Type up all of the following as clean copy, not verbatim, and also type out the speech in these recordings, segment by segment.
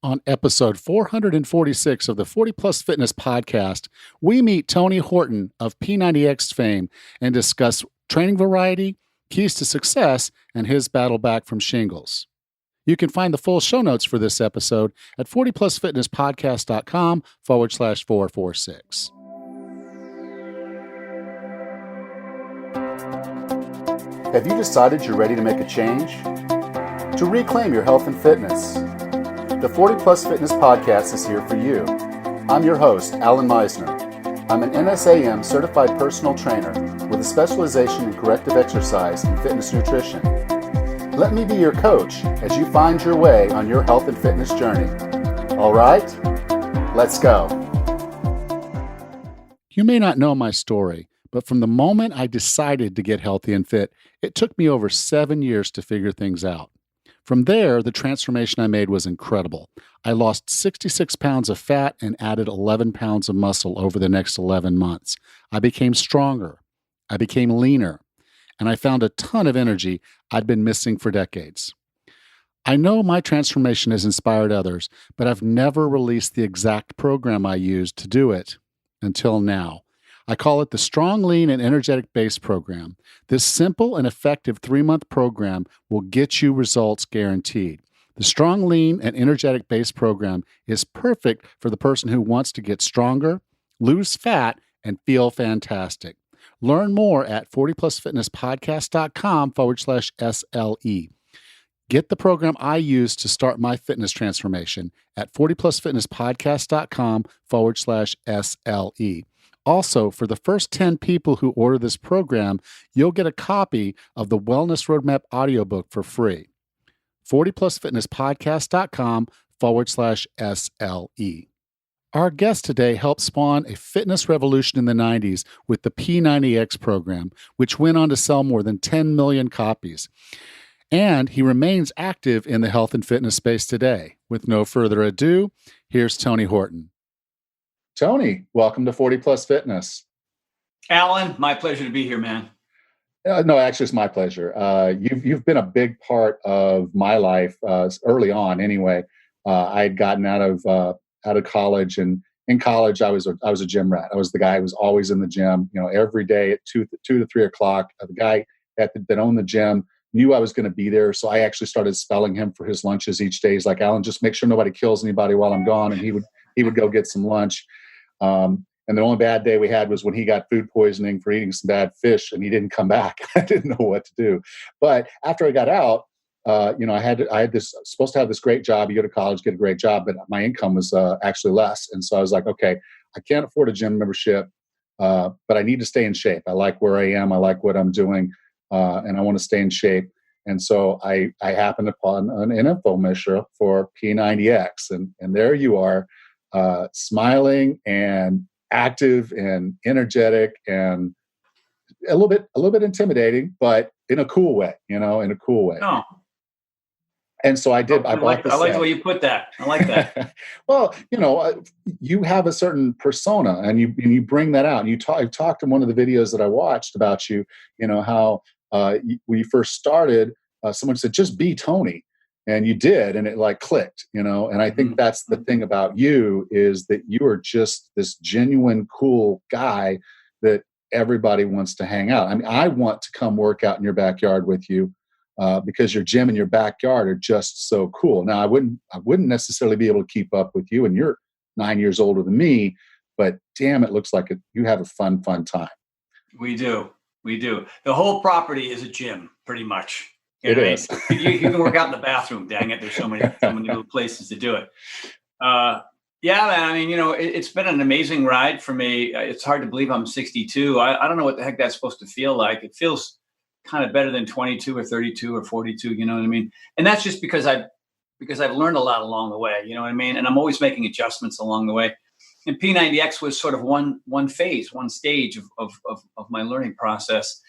On episode 446 of the 40 Plus Fitness podcast, we meet Tony Horton of P90X fame and discuss training variety, keys to success, and his battle back from shingles. You can find the full show notes for this episode at 40plusfitnesspodcast.com/446. Have you decided you're ready to make a change? To reclaim your health and fitness? The 40 Plus Fitness Podcast is here for you. I'm your host, Alan Meisner. I'm an NSAM certified personal trainer with a specialization in corrective exercise and fitness nutrition. Let me be your coach as you find your way on your health and fitness journey. All right, let's go. You may not know my story, but from the moment I decided to get healthy and fit, it took me over 7 years to figure things out. From there, the transformation I made was incredible. I lost 66 pounds of fat and added 11 pounds of muscle over the next 11 months. I became stronger. I became leaner. And I found a ton of energy I'd been missing for decades. I know my transformation has inspired others, but I've never released the exact program I used to do it until now. I call it the Strong, Lean, and Energetic Base Program. This simple and effective 3-month program will get you results guaranteed. The Strong, Lean, and Energetic Base Program is perfect for the person who wants to get stronger, lose fat, and feel fantastic. Learn more at 40plusfitnesspodcast.com/SLE. Get the program I used to start my fitness transformation at 40plusfitnesspodcast.com/SLE. Also, for the first 10 people who order this program, you'll get a copy of the Wellness Roadmap audiobook for free. 40plusfitnesspodcast.com/SLE. Our guest today helped spawn a fitness revolution in the 90s with the P90X program, which went on to sell more than 10 million copies. And he remains active in the health and fitness space today. With no further ado, here's Tony Horton. Tony, welcome to 40 Plus Fitness. Alan, my pleasure to be here, man. No, actually, it's my pleasure. You've been a big part of my life early on. Anyway, I had gotten out of college, and in college, I was a gym rat. I was the guy who was always in the gym. Every day at 2 to 3 o'clock. The guy that owned the gym knew I was going to be there, so I actually started spelling him for his lunches each day. He's like, "Alan, just make sure nobody kills anybody while I'm gone," and he would go get some lunch. And the only bad day we had was when he got food poisoning for eating some bad fish, and he didn't come back. I didn't know what to do. But after I got out, I had supposed to have this great job. You go to college, get a great job, but my income was actually less. And so I was like, okay, I can't afford a gym membership, but I need to stay in shape. I like where I am. I like what I'm doing, and I want to stay in shape. And so I happened upon an infomercial for P90X, and there you are, smiling and active and energetic and a little bit intimidating, but in a cool way, in a cool way. Oh. And so I did. I like the way you put that. I like that. Well, you have a certain persona, and you bring that out. And you talked in one of the videos that I watched about you. How when you first started, someone said, "Just be Tony." And you did, and it clicked, and I think that's the thing about you, is that you are just this genuine, cool guy that everybody wants to hang out. I mean, I want to come work out in your backyard with you because your gym and your backyard are just so cool. Now, I wouldn't necessarily be able to keep up with you, and you're 9 years older than me, but damn, it looks like you have a fun time. We do. The whole property is a gym, pretty much. It is. You can work out in the bathroom. Dang it! There's so many little places to do it. Yeah, man. I mean, it's been an amazing ride for me. It's hard to believe I'm 62. I don't know what the heck that's supposed to feel like. It feels kind of better than 22 or 32 or 42. You know what I mean? And that's just because I've learned a lot along the way. You know what I mean? And I'm always making adjustments along the way. And P90X was sort of one phase, one stage of my learning process.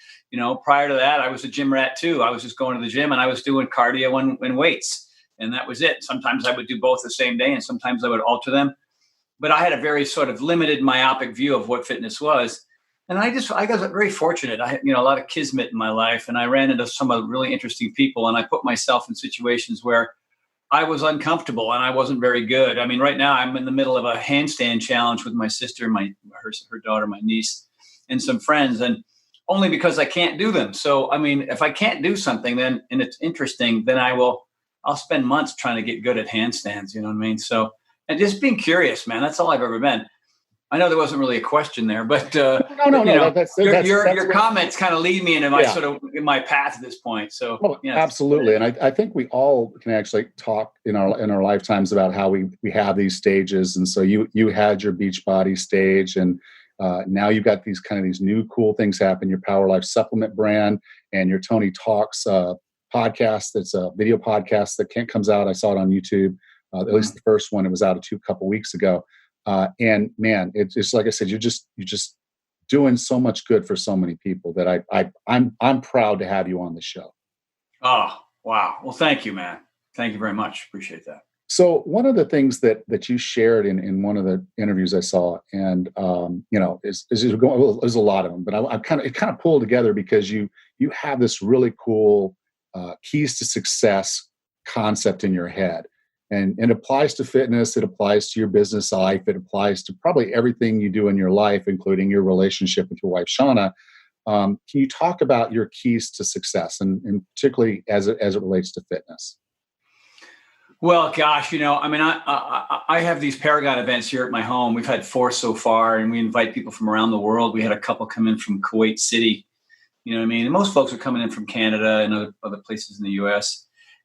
Prior to that, I was a gym rat too. I was just going to the gym and I was doing cardio and weights, and that was it. Sometimes I would do both the same day, and sometimes I would alter them. But I had a very sort of limited, myopic view of what fitness was. And I got very fortunate. I had, a lot of kismet in my life, and I ran into some of really interesting people, and I put myself in situations where I was uncomfortable and I wasn't very good. I mean, right now I'm in the middle of a handstand challenge with my sister, her daughter, my niece, and some friends, and only because I can't do them. So, I mean, if I can't do something, then, and it's interesting, then I'll spend months trying to get good at handstands. You know what I mean? So, and just being curious, man, that's all I've ever been. I know there wasn't really a question there, but no. Your comments kind of lead me into my in my path at this point. So absolutely, and I think we all can actually talk in our lifetimes about how we have these stages. And so you had your Beachbody stage, and now you've got these new cool things happen. Your Power Life supplement brand and your Tony Talks podcast. That's a video podcast that comes out. I saw it on YouTube. At least the first one. It was out a couple weeks ago. And man, it's like I said, you're just doing so much good for so many people that I'm proud to have you on the show. Oh, wow. Well, thank you, man. Thank you very much. Appreciate that. So one of the things that you shared in one of the interviews I saw, and there's a lot of them, but I kind of pulled together because you have this really cool keys to success concept in your head. And it applies to fitness. It applies to your business life. It applies to probably everything you do in your life, including your relationship with your wife, Shauna. Can you talk about your keys to success, and particularly as it relates to fitness? Well, gosh, I mean, I have these Paragon events here at my home. We've had 4 so far, and we invite people from around the world. We had a couple come in from Kuwait City. You know what I mean? And most folks are coming in from Canada and other places in the U.S.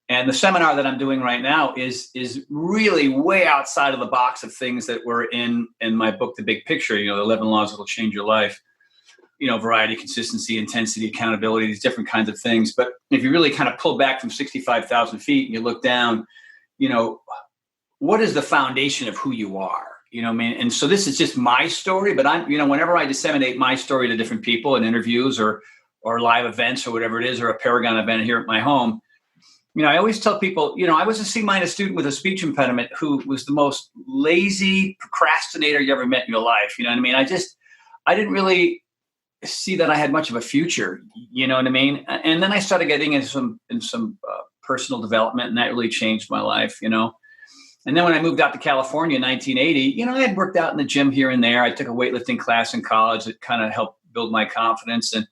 And the seminar that I'm doing right now is really way outside of the box of things that were in my book, The Big Picture, the 11 laws that will change your life, variety, consistency, intensity, accountability, these different kinds of things. But if you really kind of pull back from 65,000 feet and you look down, what is the foundation of who you are? You know what I mean? And so this is just my story, but I'm, whenever I disseminate my story to different people in interviews or live events or whatever it is, or a Paragon event here at my home, I always tell people, I was a C- student with a speech impediment who was the most lazy procrastinator you ever met in your life. You know what I mean? I didn't really see that I had much of a future. You know what I mean? And then I started getting into some personal development, and that really changed my life, And then when I moved out to California in 1980, I had worked out in the gym here and there. I took a weightlifting class in college that kind of helped build my confidence, and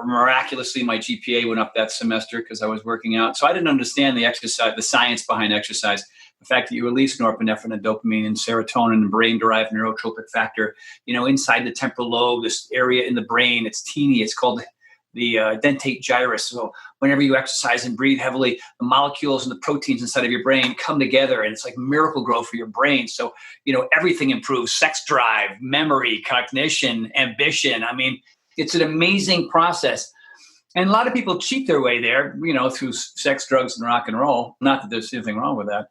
miraculously my GPA went up that semester because I was working out. So I didn't understand the exercise, the science behind exercise, the fact that you release norepinephrine and dopamine and serotonin and brain-derived neurotropic factor, inside the temporal lobe, this area in the brain. It's teeny. It's called the dentate gyrus. So whenever you exercise and breathe heavily, the molecules and the proteins inside of your brain come together, and it's like miracle grow for your brain. So, everything improves: sex drive, memory, cognition, ambition. I mean, it's an amazing process. And a lot of people cheat their way there, through sex, drugs, and rock and roll. Not that there's anything wrong with that.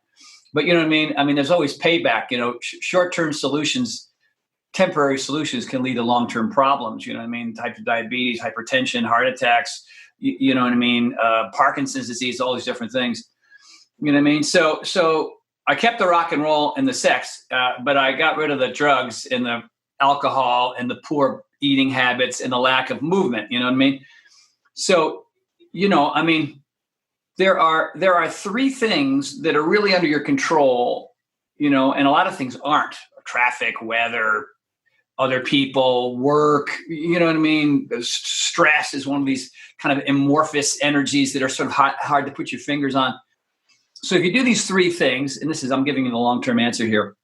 But you know what I mean? I mean, there's always payback. Short-term solutions, temporary solutions can lead to long-term problems. You know what I mean? Type of diabetes, hypertension, heart attacks, you know what I mean? Parkinson's disease, all these different things. You know what I mean? So I kept the rock and roll and the sex, but I got rid of the drugs and the alcohol and the poor eating habits and the lack of movement. You know what I mean? So, I mean, there are 3 things that are really under your control, and a lot of things aren't: traffic, weather, other people, work, you know what I mean? Stress is one of these kind of amorphous energies that are sort of hard to put your fingers on. So if you do these 3 things, and I'm giving you the long-term answer here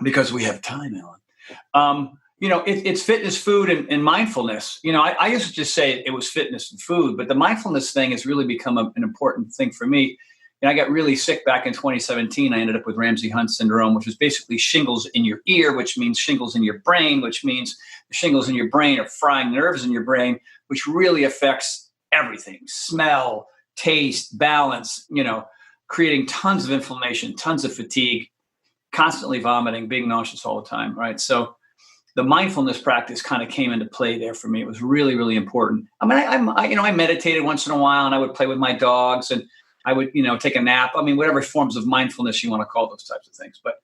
because we have time, Alan. It's fitness, food, and mindfulness. I used to just say it was fitness and food, but the mindfulness thing has really become an important thing for me. And I got really sick back in 2017. I ended up with Ramsay Hunt syndrome, which is basically shingles in your ear, which means shingles in your brain, which means the shingles in your brain are frying nerves in your brain, which really affects everything: smell, taste, balance, creating tons of inflammation, tons of fatigue, constantly vomiting, being nauseous all the time, right? So the mindfulness practice kind of came into play there for me. It was really, really important. I mean, I meditated once in a while, and I would play with my dogs, and I would, take a nap. I mean, whatever forms of mindfulness you want to call those types of things. But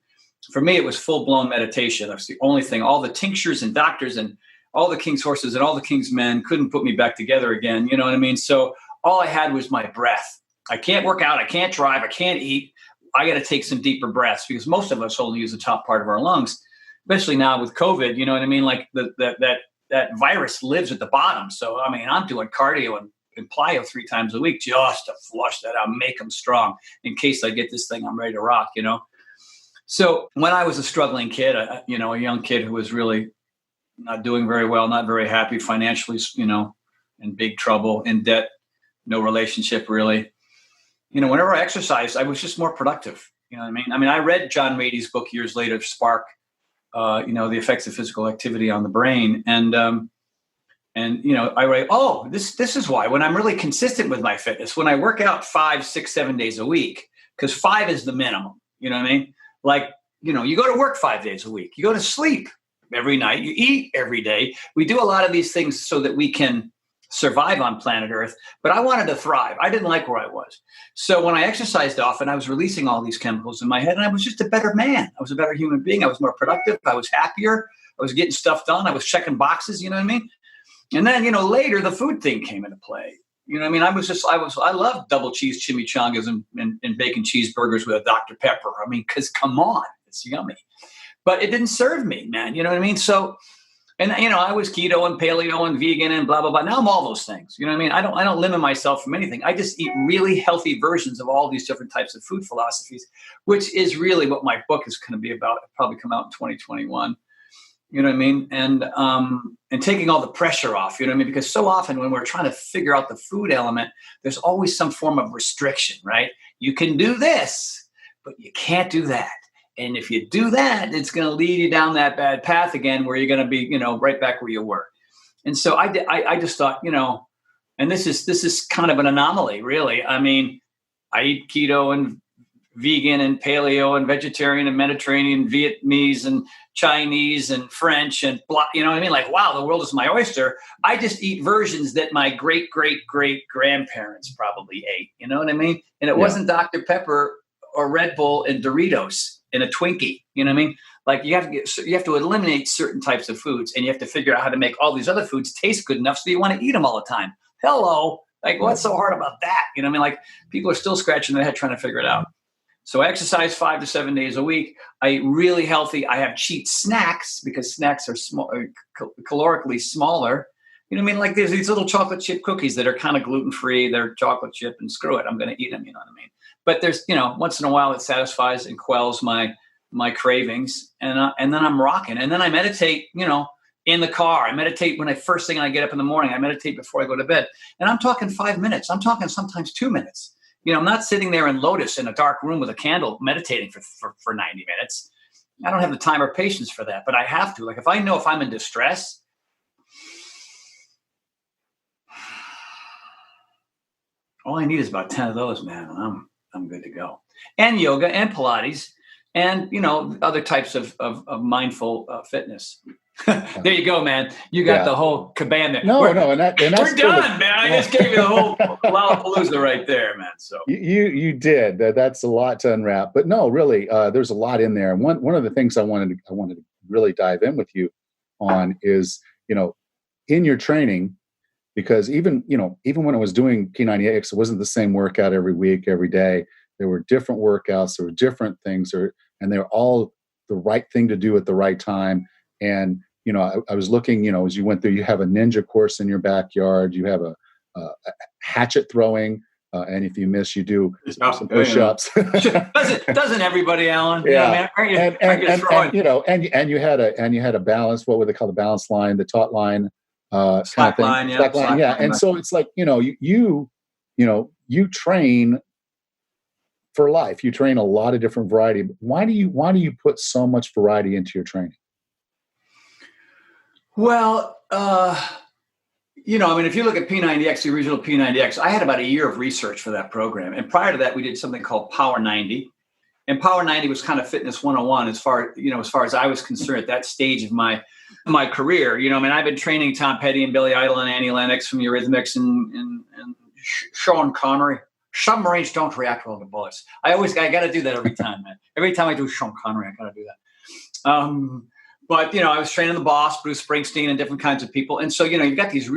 for me, it was full-blown meditation. That's the only thing. All the tinctures and doctors and all the king's horses and all the king's men couldn't put me back together again. You know what I mean? So all I had was my breath. I can't work out. I can't drive. I can't eat. I got to take some deeper breaths because most of us only use the top part of our lungs, especially now with COVID. You know what I mean? Like that virus lives at the bottom. So, I mean, I'm doing cardio and plyo 3 times a week just to flush that out, make them strong in case I get this thing. I'm ready to rock, you know? So when I was a struggling kid, a young kid who was really not doing very well, not very happy financially, you know, in big trouble, in debt, no relationship really. You know, whenever I exercised, I was just more productive. You know what I mean? I mean, I read John Ratey's book years later, Spark, you know, the effects of physical activity on the brain. And you know, I write, oh, this is why when I'm really consistent with my fitness, when I work out 5, 6, 7 days a week, because 5 is the minimum, you know what I mean? Like, you know, you go to work 5 days a week, you go to sleep every night, you eat every day. We do a lot of these things so that we can survive on planet Earth, but I wanted to thrive. I didn't like where I was. So when I exercised often, I was releasing all these chemicals in my head and I was just a better man. I was a better human being. I was more productive. I was happier. I was getting stuff done. I was checking boxes, you know what I mean? And then, you know, later the food thing came into play. You know what I mean? I love double cheese chimichangas and bacon cheeseburgers with a Dr. Pepper. I mean, because come on, it's yummy. But it didn't serve me, man. You know what I mean? So, and, you know, I was keto and paleo and vegan and blah, blah, blah. Now I'm all those things. You know what I mean? I don't limit myself from anything. I just eat really healthy versions of all these different types of food philosophies, which is really what my book is going to be about. It'll probably come out in 2021. You know what I mean? And taking all the pressure off, you know what I mean? Because so often when we're trying to figure out the food element, there's always some form of restriction, right? You can do this, but you can't do that. And if you do that, it's going to lead you down that bad path again, where you're going to be, you know, right back where you were. And so I just thought, you know, and this is kind of an anomaly, really. I mean, I eat keto and vegan and paleo and vegetarian and Mediterranean, Vietnamese and Chinese and French and blah, you know what I mean? Like, wow, the world is my oyster. I just eat versions that my great, great, great grandparents probably ate. You know what I mean? And it wasn't Dr. Pepper or Red Bull and Doritos in a Twinkie. You know what I mean? Like you have to eliminate certain types of foods and you have to figure out how to make all these other foods taste good enough so you want to eat them all the time. Hello. Like, what's so hard about that? You know what I mean? Like people are still scratching their head trying to figure it out. So I exercise 5 to 7 days a week. I eat really healthy. I have cheat snacks because snacks are small, calorically smaller. You know what I mean? Like there's these little chocolate chip cookies that are kind of gluten-free. They're chocolate chip and screw it. I'm going to eat them. You know what I mean? But there's, you know, once in a while it satisfies and quells my cravings. And then I'm rocking. And then I meditate, you know, in the car. I meditate when first thing I get up in the morning. I meditate before I go to bed. And I'm talking 5 minutes. I'm talking sometimes 2 minutes. You know, I'm not sitting there in lotus in a dark room with a candle meditating for 90 minutes. I don't have the time or patience for that, but I have to. Like if I know if I'm in distress, all I need is about 10 of those, man, and I'm good to go. And yoga and Pilates and, you know, other types of mindful fitness. There you go, man. You got the whole kabam there. No, and that's we're done, man. I just gave you the whole Lollapalooza right there, man. So you did. That's a lot to unwrap. But no, really, there's a lot in there. And one of the things I wanted to really dive in with you on is, you know, in your training, because even when I was doing P90X, it wasn't the same workout every week, every day. There were different workouts, there were different things, and they were all the right thing to do at the right time. And you know, I was looking, you know, as you went through, you have a ninja course in your backyard. You have a hatchet throwing, and if you miss, you do some push-ups. Doesn't everybody, Alan? Yeah, and you know, and you had a balance. What would they call the balance line? The taut line, slack line, yeah. And so it's like, you know, you train for life. You train a lot of different variety. Why do you put so much variety into your training? Well, you know, I mean, if you look at P90X, the original P90X, I had about a year of research for that program. And prior to that, we did something called Power 90. And Power 90 was kind of fitness 101 as far as I was concerned at that stage of my career. You know, I mean, I've been training Tom Petty and Billy Idol and Annie Lennox from Eurythmics and Sean Connery. Submarines don't react well to bullets. I got to do that every time, man. Every time I do Sean Connery, I got to do that. But, you know, I was training the Boss, Bruce Springsteen, and different kinds of people. And so, you know, you've got these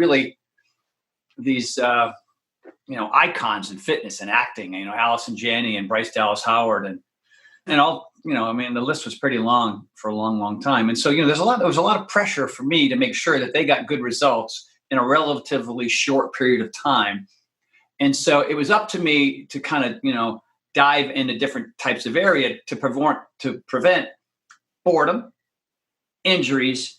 icons in fitness and acting, Allison Janney and Bryce Dallas Howard and all, I mean, the list was pretty long for a long, long time. And so, there was a lot of pressure for me to make sure that they got good results in a relatively short period of time. And so it was up to me to kind of, dive into different types of area to prevent boredom, injuries,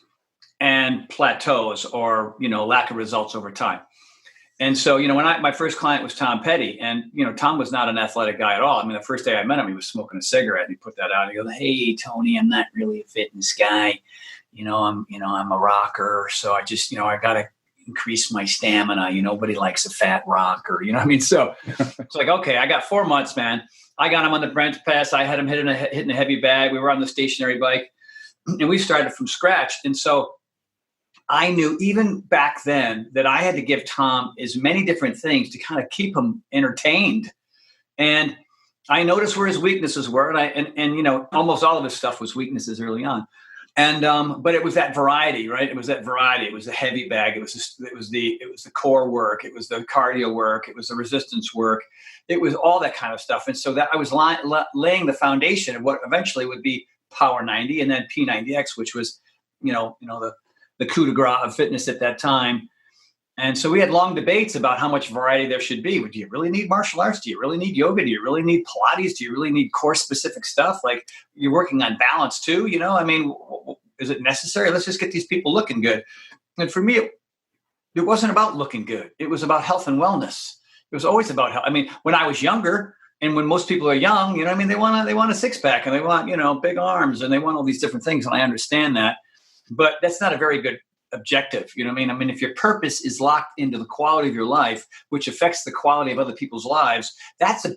and plateaus or, lack of results over time. And so, my first client was Tom Petty, and, Tom was not an athletic guy at all. I mean, the first day I met him, he was smoking a cigarette, and he put that out. He goes, "Hey, Tony, I'm not really a fitness guy. I'm a rocker. So I just, I got to increase my stamina. Nobody likes a fat rocker, So it's like, okay, I got 4 months, man. I got him on the bench press. I had him hitting a heavy bag. We were on the stationary bike, and we started from scratch. And so I knew even back then that I had to give Tom as many different things to kind of keep him entertained. And I noticed where his weaknesses were. And almost all of his stuff was weaknesses early on. And, but it was that variety, right? It was that variety. It was the heavy bag. It was the core work. It was the cardio work. It was the resistance work. It was all that kind of stuff. And so that I was laying the foundation of what eventually would be Power 90 and then P90X, which was, the coup de grace of fitness at that time. And so we had long debates about how much variety there should be. Do you really need martial arts? Do you really need yoga? Do you really need Pilates? Do you really need course specific stuff? Like, you're working on balance too, I mean, is it necessary? Let's just get these people looking good. And for me, it wasn't about looking good. It was about health and wellness. It was always about health. I mean, when I was younger and when most people are young, they want a six pack and they want, big arms and they want all these different things. And I understand that. But that's not a very good objective. You know what I mean? I mean, if your purpose is locked into the quality of your life, which affects the quality of other people's lives, that's a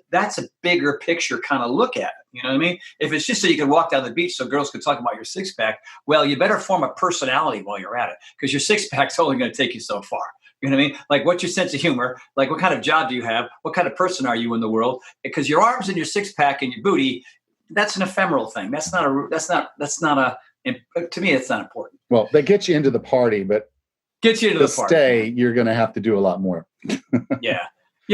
bigger picture kind of look at it. You know what I mean? If it's just so you can walk down the beach so girls can talk about your six pack, well, you better form a personality while you're at it, because your six pack's only going to take you so far. You know what I mean? Like, what's your sense of humor? Like, what kind of job do you have? What kind of person are you in the world? Because your arms and your six pack and your booty, that's an ephemeral thing. To me, it's not important. Well, they get you into the party, but gets you into the party. Stay, you're going to have to do a lot more. Yeah.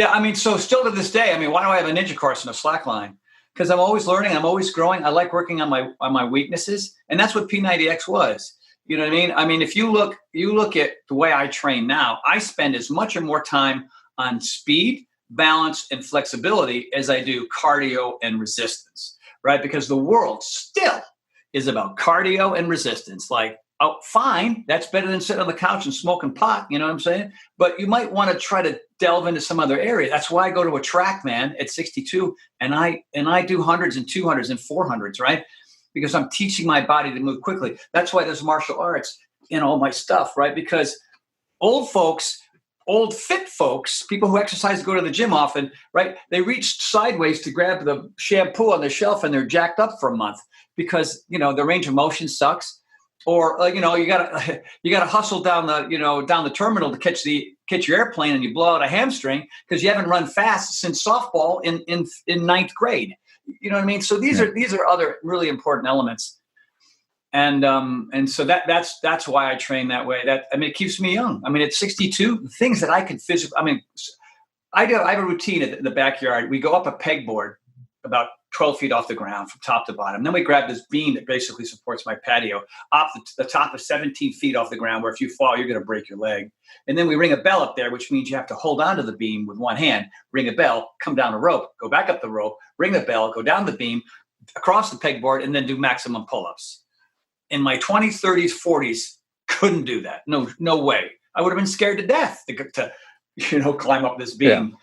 I mean, so still to this day, I mean, why do I have a ninja course and a slack line? Because I'm always learning. I'm always growing. I like working on my weaknesses, and that's what P90X was. You know what I mean? I mean, if you look at the way I train now, I spend as much or more time on speed, balance, and flexibility as I do cardio and resistance, right? Because the world still is about cardio and resistance. Like, oh, fine, that's better than sitting on the couch and smoking pot, you know what I'm saying? But you might want to try to delve into some other area. That's why I go to a track, man, at 62, and I do hundreds and 200s and 400s, right? Because I'm teaching my body to move quickly. That's why there's martial arts in all my stuff, right? Because old fit folks, people who exercise, go to the gym often, right? They reach sideways to grab the shampoo on the shelf and they're jacked up for a month because, the range of motion sucks. Or, you gotta hustle down the terminal to catch your airplane, and you blow out a hamstring because you haven't run fast since softball in ninth grade. You know what I mean? So these are other really important elements. And so that's why I train that way. It keeps me young. I mean, at 62, the things that I can physically, I have a routine in the backyard. We go up a pegboard about 12 feet off the ground from top to bottom. Then we grab this beam that basically supports my patio off the top of 17 feet off the ground, where if you fall, you're going to break your leg. And then we ring a bell up there, which means you have to hold onto the beam with one hand, ring a bell, come down a rope, go back up the rope, ring the bell, go down the beam, across the pegboard, and then do maximum pull-ups. In my 20s, 30s, 40s, couldn't do that. No way. I would have been scared to death to climb up this beam. Yeah.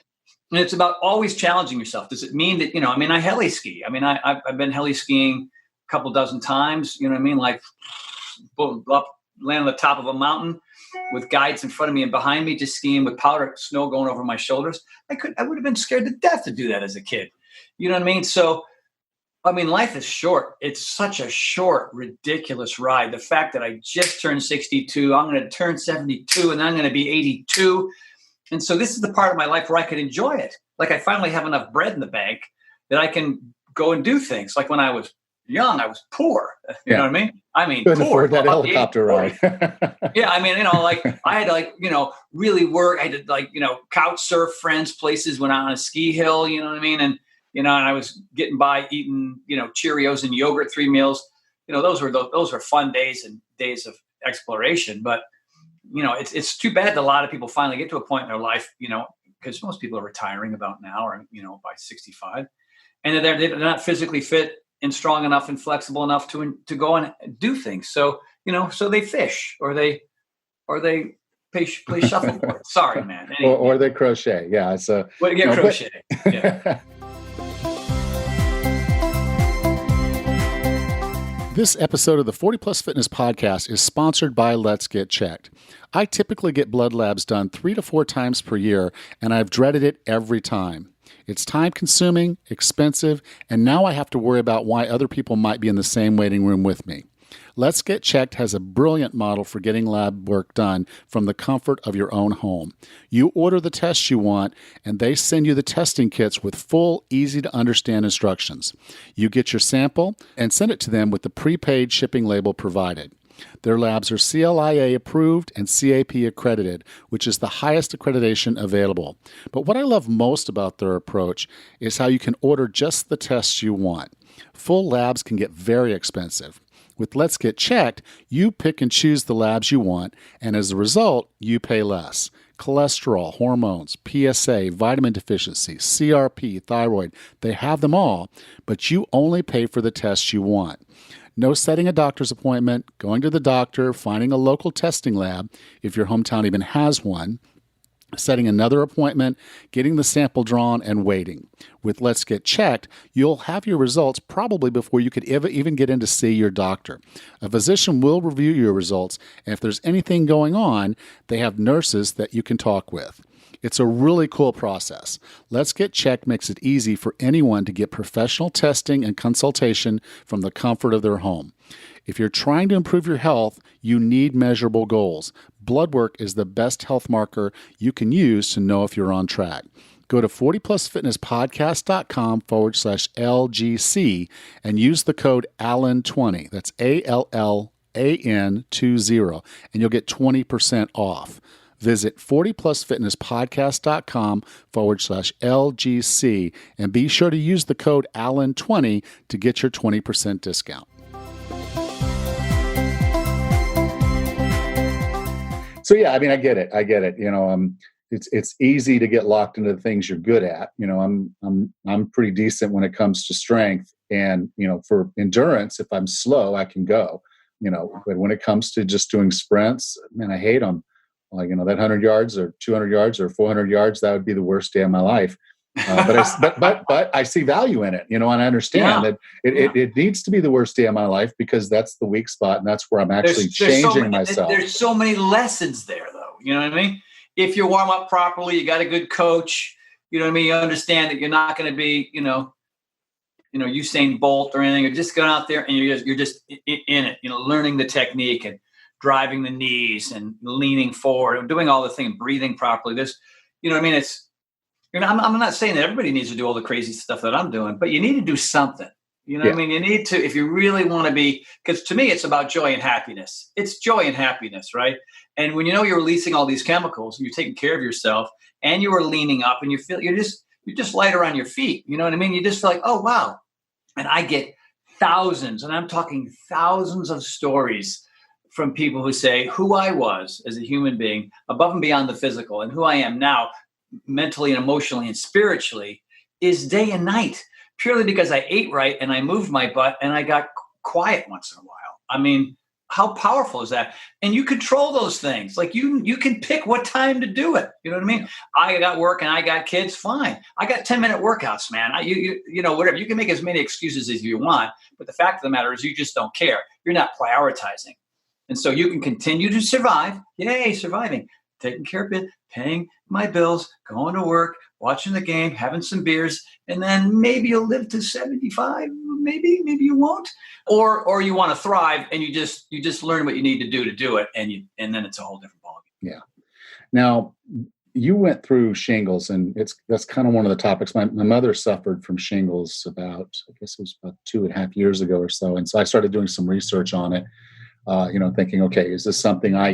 And it's about always challenging yourself. Does it mean that, I heli ski. I've been heli skiing a couple dozen times, like up, land on the top of a mountain with guides in front of me and behind me, just skiing with powder snow going over my shoulders. I would have been scared to death to do that as a kid. You know what I mean? So, life is short. It's such a short, ridiculous ride. The fact that I just turned 62, I'm going to turn 72, and then I'm going to be 82. And so this is the part of my life where I can enjoy it. Like, I finally have enough bread in the bank that I can go and do things. Like when I was young, I was poor. You know what I mean? I mean, couldn't poor. afford that helicopter ride. Yeah, I mean, like I had to, like, really work. I had to, like, couch surf friends' places, went out on a ski hill. You know what I mean? And and I was getting by eating Cheerios and yogurt 3 meals. Those were fun days and days of exploration. But it's too bad that a lot of people finally get to a point in their life, because most people are retiring about now, or by 65, and they're not physically fit and strong enough and flexible enough to go and do things. So so they fish, or they play shuffleboard. Sorry, man. Anyway, or they crochet. Yeah, it's a crochet. Yeah. This episode of the 40 Plus Fitness Podcast is sponsored by Let's Get Checked. I typically get blood labs done 3 to 4 times per year, and I've dreaded it every time. It's time-consuming, expensive, and now I have to worry about why other people might be in the same waiting room with me. Let's Get Checked has a brilliant model for getting lab work done from the comfort of your own home. You order the tests you want, and they send you the testing kits with full, easy-to-understand instructions. You get your sample and send it to them with the prepaid shipping label provided. Their labs are CLIA approved and CAP accredited, which is the highest accreditation available. But what I love most about their approach is how you can order just the tests you want. Full labs can get very expensive. With Let's Get Checked, you pick and choose the labs you want, and as a result, you pay less. Cholesterol, hormones, PSA, vitamin deficiency, CRP, thyroid, they have them all, but you only pay for the tests you want. No setting a doctor's appointment, going to the doctor, finding a local testing lab, if your hometown even has one, setting another appointment, getting the sample drawn, and waiting. With Let's Get Checked, you'll have your results probably before you could even get in to see your doctor. A physician will review your results, and if there's anything going on, they have nurses that you can talk with. It's a really cool process. Let's Get Checked makes it easy for anyone to get professional testing and consultation from the comfort of their home. If you're trying to improve your health, you need measurable goals. Blood work is the best health marker you can use to know if you're on track. Go to 40plusfitnesspodcast.com/LGC and use the code ALLEN20. That's ALLAN20, and you'll get 20% off. Visit 40plusfitnesspodcast.com/LGC and be sure to use the code ALLEN20 to get your 20% discount. So yeah, I mean, I get it. It's easy to get locked into the things you're good at. I'm pretty decent when it comes to strength, and for endurance, if I'm slow, I can go. But when it comes to just doing sprints, man, I hate them. Like, that 100 yards or 200 yards or 400 yards, that would be the worst day of my life. But I see value in it, and I understand that it needs to be the worst day of my life, because that's the weak spot, and that's where I'm actually changing myself. There's so many lessons there, though. You know what I mean? If you warm up properly, you got a good coach. You know what I mean? You understand that you're not going to be, Usain Bolt or anything. You're just going out there and you're just in it. Learning the technique and driving the knees and leaning forward and doing all the things, breathing properly. This, It's. I'm not saying that everybody needs to do all the crazy stuff that I'm doing, but you need to do something. You need to, if you really want to be, because to me, it's about joy and happiness. It's joy and happiness, right? And when you're releasing all these chemicals and you're taking care of yourself and you are leaning up and you feel, you're just lighter on your feet. You know what I mean? You just feel like, oh, wow. And I get thousands, and I'm talking thousands of stories from people who say who I was as a human being above and beyond the physical, and who I am now mentally and emotionally and spiritually is day and night, purely because I ate right and I moved my butt and I got quiet once in a while. I mean, how powerful is that? And you control those things. Like you can pick what time to do it. You know what I mean? I got work and I got kids. Fine. I got 10-minute workouts, man. Whatever. You can make as many excuses as you want, but the fact of the matter is you just don't care. You're not prioritizing. And so you can continue to survive. Yay, surviving. Taking care of it, paying my bills, going to work, watching the game, having some beers, and then maybe you'll live to 75. Maybe you won't, or you want to thrive and you just learn what you need to do it, and then it's a whole different ballgame. Yeah. Now, you went through shingles, and that's kind of one of the topics. My mother suffered from shingles about, I guess it was about 2.5 years ago or so. And so I started doing some research on it, thinking, okay, is this something I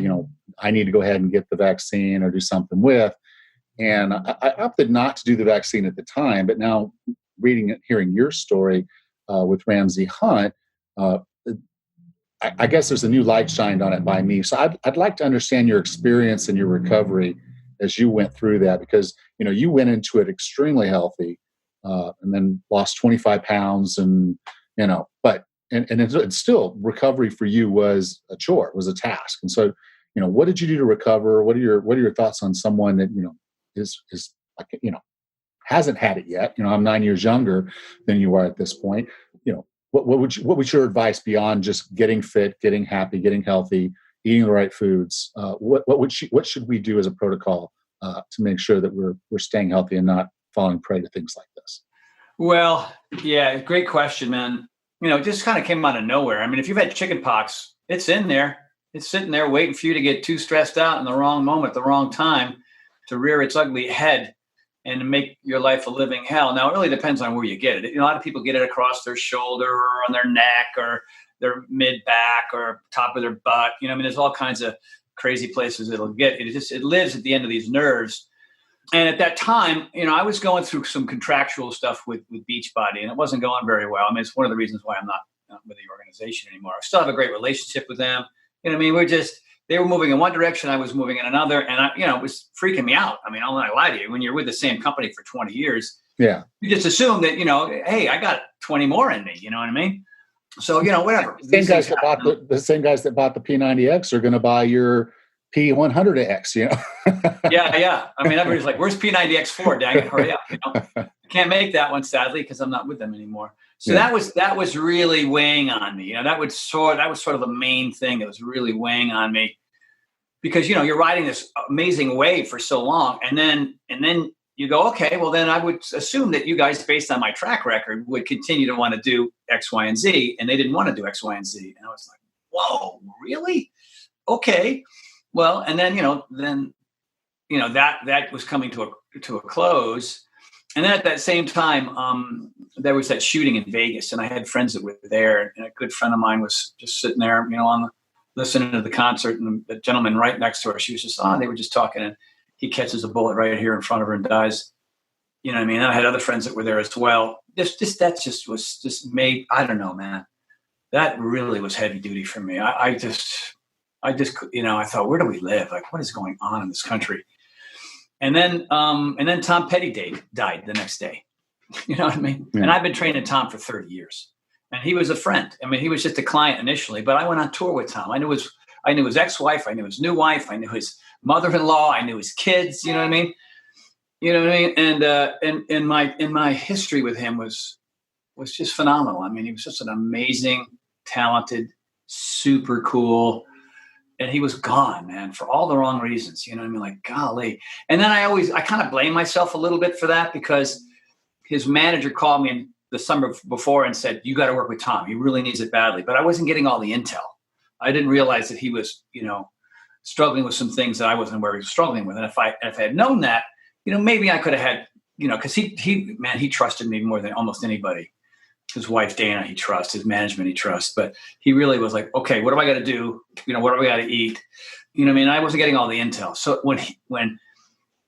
need to go ahead and get the vaccine or do something with? And I opted not to do the vaccine at the time, but now hearing your story with Ramsay Hunt, I guess there's a new light shined on it by me. So I'd like to understand your experience and your recovery as you went through that, because you went into it extremely healthy, and then lost 25 pounds, and but it's still, recovery for you was a chore, was a task. And so what did you do to recover? What are your thoughts on someone that is like hasn't had it yet? I'm 9 years younger than you are at this point. What was your advice beyond just getting fit, getting happy, getting healthy, eating the right foods? What should we do as a protocol to make sure that we're staying healthy and not falling prey to things like this? Well, yeah, great question, man. It just kind of came out of nowhere. I mean, if you've had chicken pox, it's in there. It's sitting there waiting for you to get too stressed out in the wrong moment, the wrong time, to rear its ugly head and to make your life a living hell. Now, it really depends on where you get it. A lot of people get it across their shoulder or on their neck or their mid-back or top of their butt. There's all kinds of crazy places it'll get. It lives at the end of these nerves. And at that time, I was going through some contractual stuff with Beachbody, and it wasn't going very well. I mean, it's one of the reasons why I'm not with the organization anymore. I still have a great relationship with them. They were moving in one direction, I was moving in another, and it was freaking me out. I mean, I'll not lie to you. When you're with the same company for 20 years, yeah, you just assume that, hey, I got 20 more in me. You know what I mean? So, whatever. The same guys that bought the P90X are going to buy your P100X, Yeah. I mean, everybody's like, where's P90X for? Dang it, hurry up. I can't make that one, sadly, because I'm not with them anymore. So that was really weighing on me. That was sort of the main thing that was really weighing on me, because you're riding this amazing wave for so long, and then you go, okay, well then I would assume that you guys, based on my track record, would continue to want to do X, Y, and Z, and they didn't want to do X, Y, and Z, and I was like, whoa, really? Okay, well, and then that was coming to a close. And then at that same time, there was that shooting in Vegas, and I had friends that were there. And a good friend of mine was just sitting there, listening to the concert, and the gentleman right next to her, she was just on. They were just talking, and he catches a bullet right here in front of her and dies. And I had other friends that were there as well. That was made. I don't know, man. That really was heavy duty for me. I thought, where do we live? Like, what is going on in this country? And then Tom Petty died the next day. You know what I mean? Yeah. And I've been training Tom for 30 years, and he was a friend. I mean, he was just a client initially, but I went on tour with Tom. I knew his ex-wife. I knew his new wife. I knew his mother-in-law. I knew his kids. You know what I mean? And my history with him was just phenomenal. I mean, he was just an amazing, talented, super cool. And he was gone, man, for all the wrong reasons. You know what I mean? Like, golly. And then I kind of blame myself a little bit for that, because his manager called me in the summer before and said, you got to work with Tom. He really needs it badly. But I wasn't getting all the intel. I didn't realize that he was, struggling with some things that I wasn't aware he was struggling with. And if I had known that, maybe I could have had, because he trusted me more than almost anybody. His wife, Dana, he trusts. His management, he trusts. But he really was like, okay, what do I got to do? What do I got to eat? I wasn't getting all the intel. So when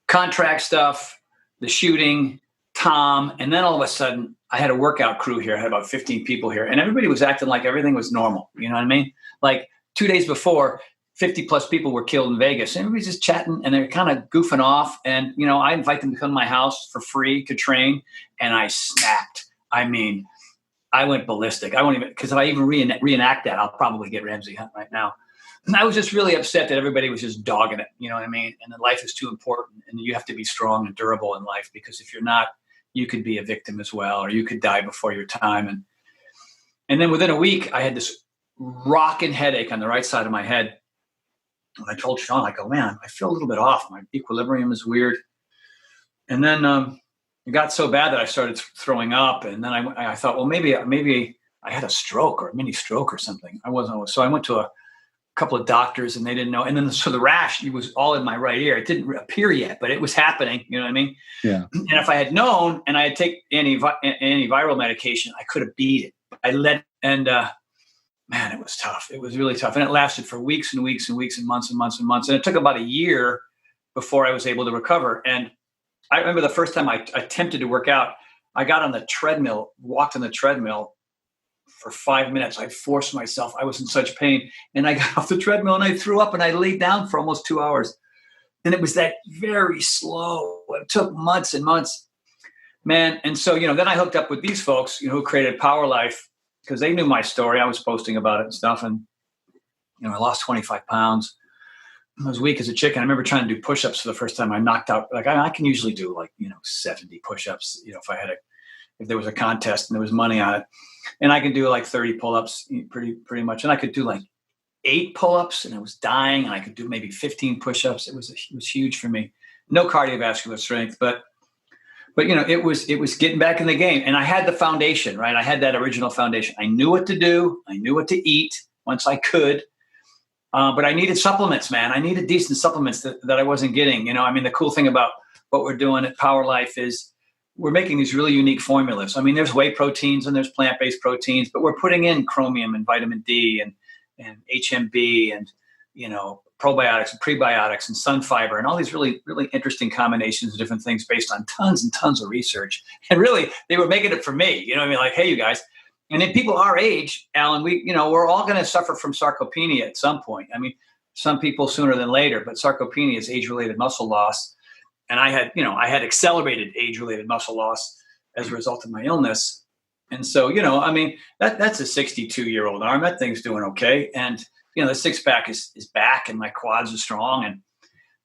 contract stuff, the shooting, Tom, and then all of a sudden I had a workout crew here. I had about 15 people here, and everybody was acting like everything was normal. You know what I mean? Like 2 days before, 50 plus people were killed in Vegas. And everybody's just chatting, and they're kind of goofing off. And, I invite them to come to my house for free to train, and I snapped. I mean, I went ballistic. I won't even, because if I even reenact that, I'll probably get Ramsay Hunt right now. And I was just really upset that everybody was just dogging it. You know what I mean? And that life is too important, and you have to be strong and durable in life, because if you're not, you could be a victim as well, or you could die before your time. And then within a week, I had this rocking headache on the right side of my head. And I told Sean, I go, man, I feel a little bit off. My equilibrium is weird. And then it got so bad that I started throwing up. And then I thought, well, maybe I had a stroke or a mini stroke or something. So I went to couple of doctors and they didn't know. And then so the rash, it was all in my right ear. It didn't appear yet, but it was happening. You know what I mean? Yeah. And if I had known and I had taken antiviral medication, I could have beat it. I man, it was tough. It was really tough. And it lasted for weeks and weeks and weeks and months and months and months. And it took about a year before I was able to recover. And I remember the first time I attempted to work out, I got on the treadmill, walked on the treadmill for 5 minutes. I forced myself. I was in such pain. And I got off the treadmill and I threw up and I laid down for almost 2 hours. And it was that very slow. It took months and months, man. And so, then I hooked up with these folks, who created Power Life because they knew my story. I was posting about it and stuff. And, I lost 25 pounds. I was weak as a chicken. I remember trying to do push-ups for the first time. I knocked out, I can usually do 70 push-ups, if there was a contest and there was money on it. And I can do 30 pull-ups pretty much. And I could do 8 pull-ups and I was dying, and I could do maybe 15 push-ups. It was huge for me. No cardiovascular strength, but it was getting back in the game. And I had the foundation, right? I had that original foundation. I knew what to do. I knew what to eat once I could. But I needed supplements, man. I needed decent supplements that I wasn't getting. The cool thing about what we're doing at Power Life is we're making these really unique formulas. There's whey proteins and there's plant-based proteins, but we're putting in chromium and vitamin D and HMB and, probiotics and prebiotics and sun fiber and all these really, really interesting combinations of different things based on tons and tons of research. And really, they were making it for me. Hey, you guys. And then people our age, Alan, we're all going to suffer from sarcopenia at some point. Some people sooner than later, but sarcopenia is age-related muscle loss. And I had accelerated age-related muscle loss as a result of my illness. And so, that's a 62-year-old arm. That thing's doing okay. And, the six-pack is back and my quads are strong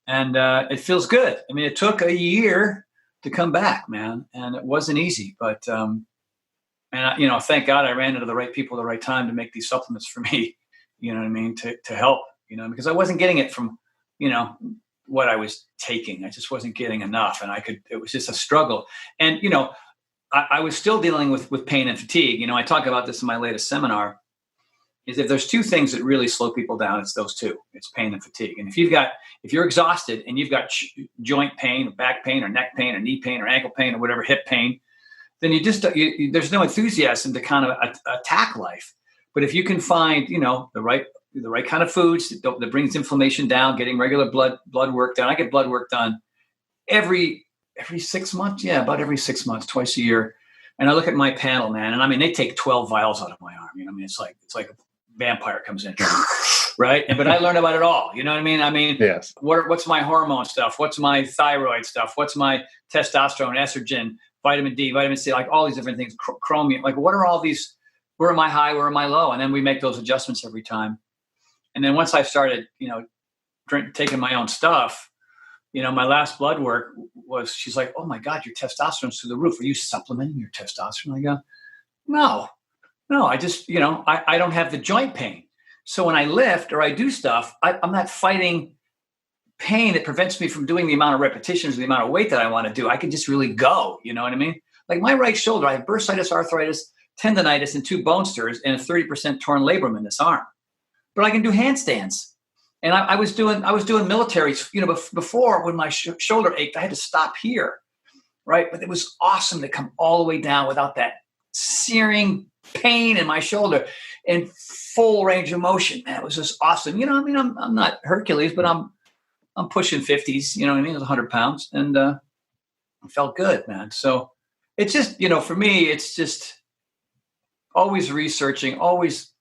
and it feels good. It took a year to come back, man. And it wasn't easy, but, and thank God I ran into the right people at the right time to make these supplements for me, to help, because I wasn't getting it from, what I was taking. I just wasn't getting enough. And it was just a struggle. And, I was still dealing with pain and fatigue. I talk about this in my latest seminar, is if there's 2 things that really slow people down, it's those 2. It's pain and fatigue. And if you're exhausted and you've got joint pain or back pain or neck pain or knee pain or ankle pain or whatever, hip pain, then there's no enthusiasm to kind of attack life. But if you can find, the right kind of foods that brings inflammation down, getting regular blood work done. I get blood work done every 6 months. Yeah, about every 6 months, twice a year. And I look at my panel, man, and they take 12 vials out of my arm. It's like a vampire comes in, right? But I learned about it all. You know what I mean? Yes. What's my hormone stuff? What's my thyroid stuff? What's my testosterone, estrogen, vitamin D, vitamin C, all these different things, chromium, what are all these, where am I high, where am I low? And then we make those adjustments every time. And then once I started, taking my own stuff, my last blood work was, she's like, oh my God, your testosterone's through the roof. Are you supplementing your testosterone? I go, no, I just, I don't have the joint pain. So when I lift or I do stuff, I'm not fighting pain that prevents me from doing the amount of repetitions, the amount of weight that I want to do. I can just really go, you know what I mean? Like my right shoulder, I have bursitis, arthritis, tendonitis, and 2 bone stirs and a 30% torn labrum in this arm. But I can do handstands. And I was doing military, before when my shoulder ached, I had to stop here, right? But it was awesome to come all the way down without that searing pain in my shoulder and full range of motion. Man, it was just awesome. I'm not Hercules, but I'm pushing 50s, it was 100 pounds, and it felt good, man. So it's just, for me, it's just always researching, always,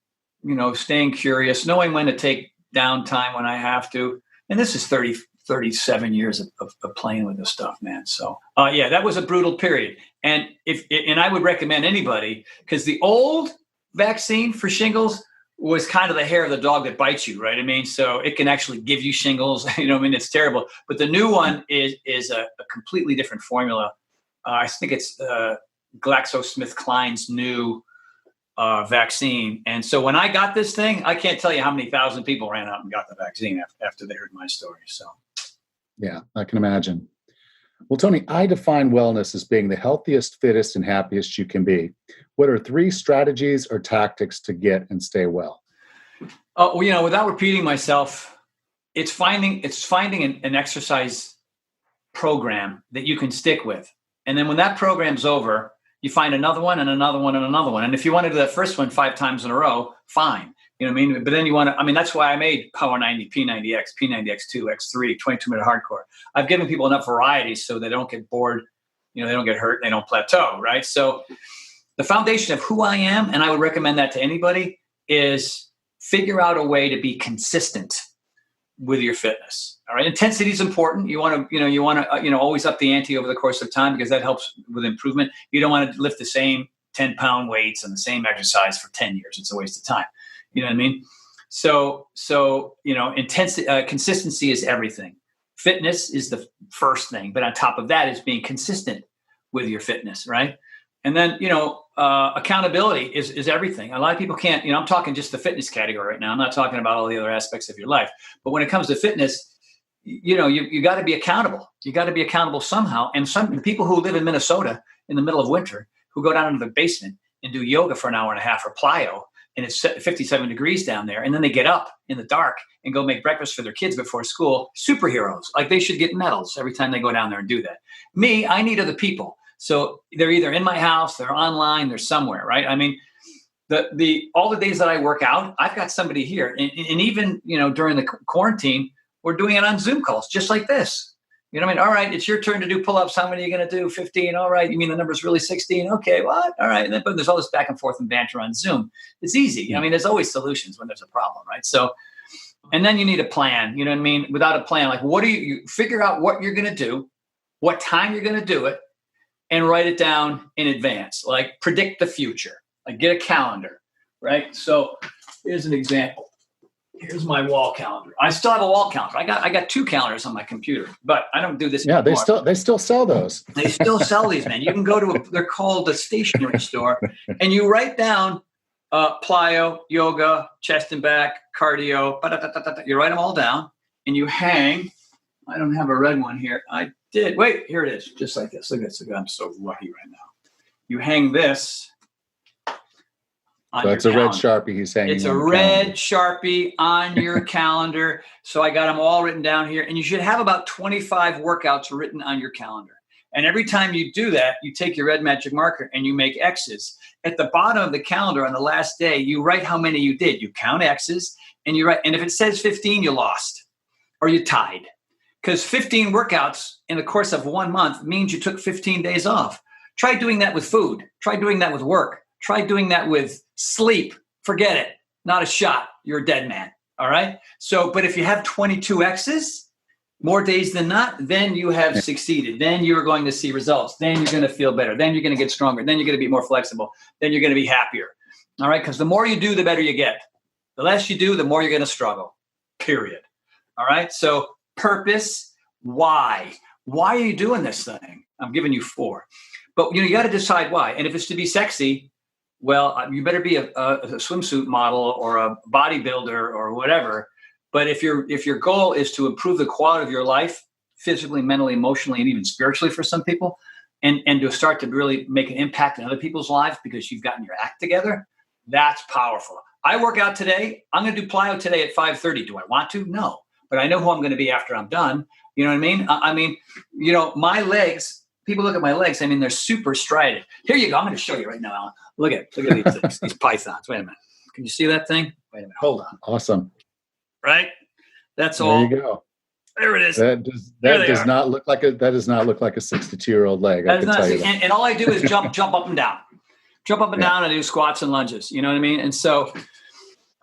staying curious, knowing when to take downtime when I have to. And this is 37 years of playing with this stuff, man. So, that was a brutal period. And I would recommend anybody, because the old vaccine for shingles was kind of the hair of the dog that bites you, right? So it can actually give you shingles, it's terrible. But the new one is a completely different formula. I think it's GlaxoSmithKline's new vaccine. And so when I got this thing, I can't tell you how many thousand people ran out and got the vaccine after they heard my story. So, yeah, I can imagine. Well, Tony, I define wellness as being the healthiest, fittest, and happiest you can be. What are 3 strategies or tactics to get and stay well? Oh, without repeating myself, it's finding an exercise program that you can stick with. And then when that program's over, you find another one and another one and another one. And if you want to do that first one 5 times in a row, fine. You know what I mean? But then you want to, that's why I made Power 90, P90X, P90X2, X3, 22-minute hardcore. I've given people enough varieties so they don't get bored, they don't get hurt, and they don't plateau, right? So the foundation of who I am, and I would recommend that to anybody, is figure out a way to be consistent with your fitness. All right. Intensity is important. You want to always up the ante over the course of time, because that helps with improvement. You don't want to lift the same 10-pound weights and the same exercise for 10 years. It's a waste of time. You know what I mean? So intensity, consistency is everything. Fitness is the first thing, but on top of that is being consistent with your fitness. Right. And then, accountability is everything. A lot of people can't, I'm talking just the fitness category right now. I'm not talking about all the other aspects of your life. But when it comes to fitness, you got to be accountable. You got to be accountable somehow. And some people who live in Minnesota in the middle of winter, who go down into the basement and do yoga for an hour and a half or plyo, and it's 57 degrees down there, and then they get up in the dark and go make breakfast for their kids before school, superheroes. Like, they should get medals every time they go down there and do that. Me, I need other people. So they're either in my house, they're online, they're somewhere, right? All the days that I work out, I've got somebody here. And even, during the quarantine, we're doing it on Zoom calls, just like this. You know what I mean? All right, it's your turn to do pull-ups. How many are you going to do? 15. All right. You mean the number's really 16? Okay, what? All right. And then, but there's all this back and forth and banter on Zoom. It's easy. There's always solutions when there's a problem, right? So, and then you need a plan. You know what I mean? Without a plan, like, what do you figure out what you're going to do, what time you're going to do it, and write it down in advance. Like, predict the future. Like, get a calendar, right? So here's an example. Here's my wall calendar. I still have a wall calendar. I got 2 calendars on my computer, but I don't do this anymore. They still sell those. They still sell these, man. You can go to they're called a stationery store, and you write down plyo, yoga, chest and back, cardio. You write them all down, and you hang. I don't have a red one here. I did. Wait, here it is. Just like this. Look at this. I'm so lucky right now. You hang this. So it's a red Sharpie he's hanging. It's a red Sharpie on your calendar. So I got them all written down here. And you should have about 25 workouts written on your calendar. And every time you do that, you take your red magic marker and you make X's. At the bottom of the calendar on the last day, you write how many you did. You count X's and you write. And if it says 15, you lost or you tied. Because 15 workouts in the course of 1 month means you took 15 days off. Try doing that with food. Try doing that with work. Try doing that with sleep. Forget it. Not a shot. You're a dead man. All right. So, but if you have 22 X's, more days than not, then you have succeeded. Then you're going to see results. Then you're going to feel better. Then you're going to get stronger. Then you're going to be more flexible. Then you're going to be happier. All right. Because the more you do, the better you get. The less you do, the more you're going to struggle. Period. All right. So purpose. Why? Why are you doing this thing? I'm giving you 4. But you got to decide why. And if it's to be sexy, well, you better be a swimsuit model or a bodybuilder or whatever. But if your goal is to improve the quality of your life, physically, mentally, emotionally, and even spiritually for some people, and to start to really make an impact in other people's lives because you've gotten your act together, that's powerful. I work out today. I'm going to do plyo today at 5:30. Do I want to? No. But I know who I'm going to be after I'm done. You know what I mean? My legs. People look at my legs. They're super strided. Here you go. I'm going to show you right now, Alan. Look at these things, these pythons. Wait a minute. Can you see that thing? Wait a minute. Hold on. Awesome. Right? That's all. There you go. There it is. That does not look like a 62-year-old leg. I can tell you that. And all I do is jump up and down. Jump up and down and do squats and lunges. You know what I mean? And so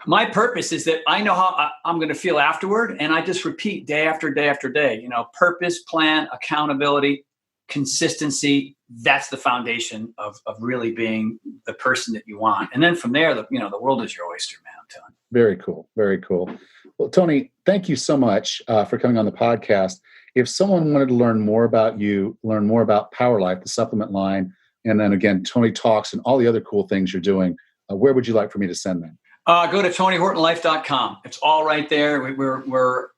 my purpose is that I know how I'm going to feel afterward, and I just repeat day after day after day. Purpose, plan, accountability, consistency. That's the foundation of really being the person that you want. And then from there, the world is your oyster, man. I'm telling you. Very cool. Very cool. Well, Tony, thank you so much for coming on the podcast. If someone wanted to learn more about you, learn more about Power Life, the supplement line, and then again, Tony Talks and all the other cool things you're doing, where would you like for me to send them? Go to TonyHortonLife.com. It's all right there. We're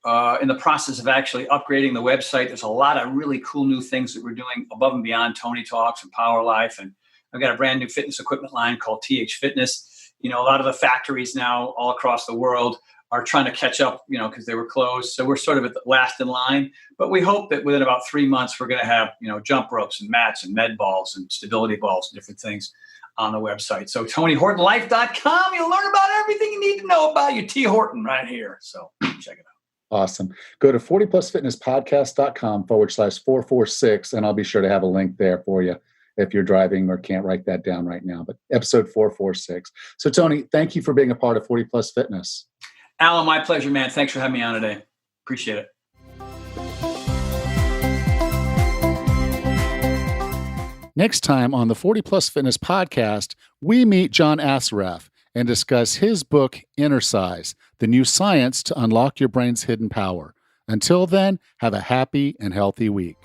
in the process of actually upgrading the website. There's a lot of really cool new things that we're doing above and beyond Tony Talks and Power Life. And I've got a brand new fitness equipment line called TH Fitness. A lot of the factories now all across the world are trying to catch up, because they were closed. So we're sort of at the last in line. But we hope that within about 3 months, we're going to have, jump ropes and mats and med balls and stability balls and different things on the website. So TonyHortonLife.com, you'll learn about everything you need to know about your T. Horton right here. So check it out. Awesome. Go to 40plusfitnesspodcast.com/446, and I'll be sure to have a link there for you if you're driving or can't write that down right now. But episode 446. So, Tony, thank you for being a part of 40 Plus Fitness. Alan, my pleasure, man. Thanks for having me on today. Appreciate it. Next time on the 40 Plus Fitness podcast, we meet John Assaraf and discuss his book, Inner Size, the new science to unlock your brain's hidden power. Until then, have a happy and healthy week.